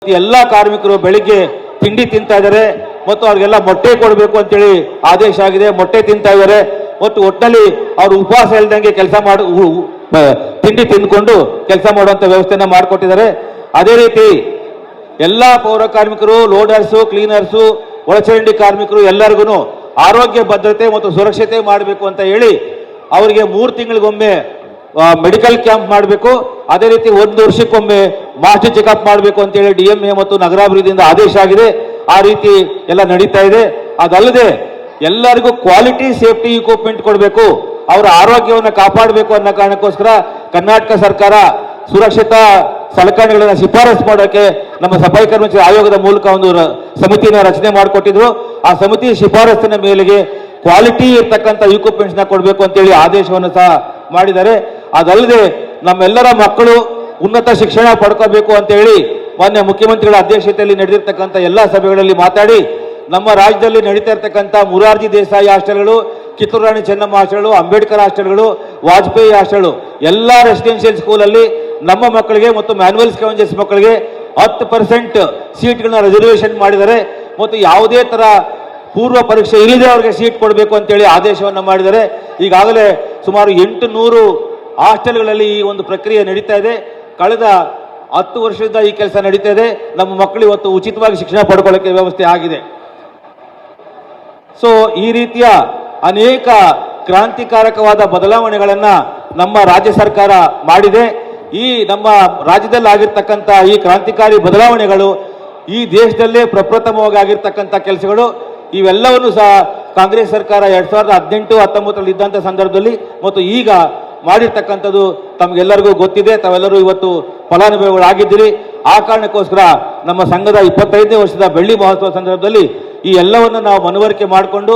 ಎಲ್ಲ ಕಾರ್ಮಿಕರು ಬೆಳಿಗ್ಗೆ ತಿಂಡಿ ತಿಂತಾ ಇದ್ದಾರೆ ಮತ್ತು ಅವ್ರಿಗೆಲ್ಲ ಮೊಟ್ಟೆ ಕೊಡಬೇಕು ಅಂತೇಳಿ ಆದೇಶ ಆಗಿದೆ. ಮೊಟ್ಟೆ ತಿಂತಾ ಇದ್ದಾರೆ ಮತ್ತು ಒಟ್ಟಿನಲ್ಲಿ ಅವರು ಉಪವಾಸ ಇಲ್ದಂಗೆ ಕೆಲಸ ಮಾಡಿ ತಿಂಡಿ ತಿಂದ್ಕೊಂಡು ಕೆಲಸ ಮಾಡುವಂತ ವ್ಯವಸ್ಥೆನ ಮಾಡಿಕೊಟ್ಟಿದ್ದಾರೆ. ಅದೇ ರೀತಿ ಎಲ್ಲ ಪೌರ ಕಾರ್ಮಿಕರು, ಲೋಡರ್ಸು, ಕ್ಲೀನರ್ಸು, ಒಳಚರಂಡಿ ಕಾರ್ಮಿಕರು ಎಲ್ಲರಿಗೂ ಆರೋಗ್ಯ ಭದ್ರತೆ ಮತ್ತು ಸುರಕ್ಷತೆ ಮಾಡಬೇಕು ಅಂತ ಹೇಳಿ ಅವರಿಗೆ 3 ತಿಂಗಳಿಗೊಮ್ಮೆ ಮೆಡಿಕಲ್ ಕ್ಯಾಂಪ್ ಮಾಡಬೇಕು. ಅದೇ ರೀತಿ 1 ವರ್ಷಕ್ಕೊಮ್ಮೆ ಮಾಸ್ಟರ್ ಚೆಕಪ್ ಮಾಡಬೇಕು ಅಂತೇಳಿ DMA ಮತ್ತು ನಗರಾಭಿವೃದ್ಧಿಯಿಂದ ಆದೇಶ ಆಗಿದೆ. ಆ ರೀತಿ ಎಲ್ಲ ನಡೀತಾ ಇದೆ. ಅದಲ್ಲದೆ ಎಲ್ಲರಿಗೂ ಕ್ವಾಲಿಟಿ ಸೇಫ್ಟಿ ಇಕ್ವಿಪ್ಮೆಂಟ್ ಕೊಡಬೇಕು, ಅವರ ಆರೋಗ್ಯವನ್ನು ಕಾಪಾಡಬೇಕು ಅನ್ನೋ ಕಾರಣಕ್ಕೋಸ್ಕರ ಕರ್ನಾಟಕ ಸರ್ಕಾರ ಸುರಕ್ಷತಾ ಸಲಕರಣೆಗಳನ್ನು ಶಿಫಾರಸು ಮಾಡೋಕೆ ನಮ್ಮ ಸಫಾಯಿ ಕರ್ಮಚಾರಿ ಆಯೋಗದ ಮೂಲಕ ಒಂದು ಸಮಿತಿನ ರಚನೆ ಮಾಡಿಕೊಟ್ಟಿದ್ರು. ಆ ಸಮಿತಿ ಶಿಫಾರಸಿನ ಮೇಲೆಗೆ ಕ್ವಾಲಿಟಿ ಇರ್ತಕ್ಕಂಥ ಇಕ್ವಿಪ್ಮೆಂಟ್ಸ್ ನ ಕೊಡಬೇಕು ಅಂತೇಳಿ ಆದೇಶವನ್ನು ಸಹ ಮಾಡಿದ್ದಾರೆ. ಅದಲ್ಲದೆ ನಮ್ಮೆಲ್ಲರ ಮಕ್ಕಳು ಉನ್ನತ ಶಿಕ್ಷಣ ಪಡ್ಕೋಬೇಕು ಅಂತ ಹೇಳಿ ಮಾನ್ಯ ಮುಖ್ಯಮಂತ್ರಿಗಳ ಅಧ್ಯಕ್ಷತೆಯಲ್ಲಿ ನಡೆದಿರ್ತಕ್ಕಂಥ ಎಲ್ಲ ಸಭೆಗಳಲ್ಲಿ ಮಾತಾಡಿ ನಮ್ಮ ರಾಜ್ಯದಲ್ಲಿ ನಡೀತಾ ಇರ್ತಕ್ಕಂಥ ಮುರಾರ್ಜಿ ದೇಸಾಯಿ ಹಾಸ್ಟೆಲ್ಗಳು, ಕಿತ್ತೂರು ರಾಣಿ ಚೆನ್ನಮ್ಮ ಹಾಸ್ಟೆಲ್ಗಳು, ಅಂಬೇಡ್ಕರ್ ಹಾಸ್ಟೆಲ್ಗಳು, ವಾಜಪೇಯಿ ಹಾಸ್ಟೆಲ್ಗಳು ಎಲ್ಲ ರೆಸಿಡೆನ್ಷಿಯಲ್ ಸ್ಕೂಲಲ್ಲಿ ನಮ್ಮ ಮಕ್ಕಳಿಗೆ ಮತ್ತು ಮ್ಯಾನ್ಯುವಲ್ ಸ್ಕ್ಯಾವೆಂಜರ್ಸ್ ಮಕ್ಕಳಿಗೆ 10% ಸೀಟ್ಗಳನ್ನ ರಿಸರ್ವೇಷನ್ ಮಾಡಿದ್ದಾರೆ. ಮತ್ತು ಯಾವುದೇ ತರ ಪೂರ್ವ ಪರೀಕ್ಷೆ ಇಲ್ಲದೆ ಅವರಿಗೆ ಸೀಟ್ ಕೊಡಬೇಕು ಅಂತೇಳಿ ಆದೇಶವನ್ನು ಮಾಡಿದ್ದಾರೆ. ಈಗಾಗಲೇ ಸುಮಾರು 800 ಹಾಸ್ಟೆಲ್ಗಳಲ್ಲಿ ಈ ಒಂದು ಪ್ರಕ್ರಿಯೆ ನಡೀತಾ ಇದೆ. ಕಳೆದ 10 ವರ್ಷದಿಂದ ಈ ಕೆಲಸ ನಡೀತಾ ಇದೆ. ನಮ್ಮ ಮಕ್ಕಳು ಇವತ್ತು ಉಚಿತವಾಗಿ ಶಿಕ್ಷಣ ಪಡ್ಕೊಳ್ಳೋಕೆ ವ್ಯವಸ್ಥೆ ಆಗಿದೆ. ಸೊ ಈ ರೀತಿಯ ಅನೇಕ ಕ್ರಾಂತಿಕಾರಕವಾದ ಬದಲಾವಣೆಗಳನ್ನ ನಮ್ಮ ರಾಜ್ಯ ಸರ್ಕಾರ ಮಾಡಿದೆ. ಈ ನಮ್ಮ ರಾಜ್ಯದಲ್ಲಿ ಆಗಿರ್ತಕ್ಕಂಥ ಈ ಕ್ರಾಂತಿಕಾರಿ ಬದಲಾವಣೆಗಳು ಈ ದೇಶದಲ್ಲೇ ಪ್ರಪ್ರಥಮವಾಗಿ ಆಗಿರ್ತಕ್ಕಂಥ ಕೆಲಸಗಳು. ಇವೆಲ್ಲವನ್ನು ಸಹ ಕಾಂಗ್ರೆಸ್ ಸರ್ಕಾರ 2018-19 ಇದ್ದಂಥ ಸಂದರ್ಭದಲ್ಲಿ ಮತ್ತು ಈಗ ಮಾಡಿರ್ತಕ್ಕಂಥದ್ದು ತಮಗೆಲ್ಲರಿಗೂ ಗೊತ್ತಿದೆ. ತಾವೆಲ್ಲರೂ ಇವತ್ತು ಫಲಾನುಭವಿಗಳಾಗಿದ್ದೀರಿ. ಆ ಕಾರಣಕ್ಕೋಸ್ಕರ ನಮ್ಮ ಸಂಘದ 25ನೇ ವರ್ಷದ ಬೆಳ್ಳಿ ಮಹೋತ್ಸವ ಸಂದರ್ಭದಲ್ಲಿ ಈ ಎಲ್ಲವನ್ನು ನಾವು ಮನವರಿಕೆ ಮಾಡಿಕೊಂಡು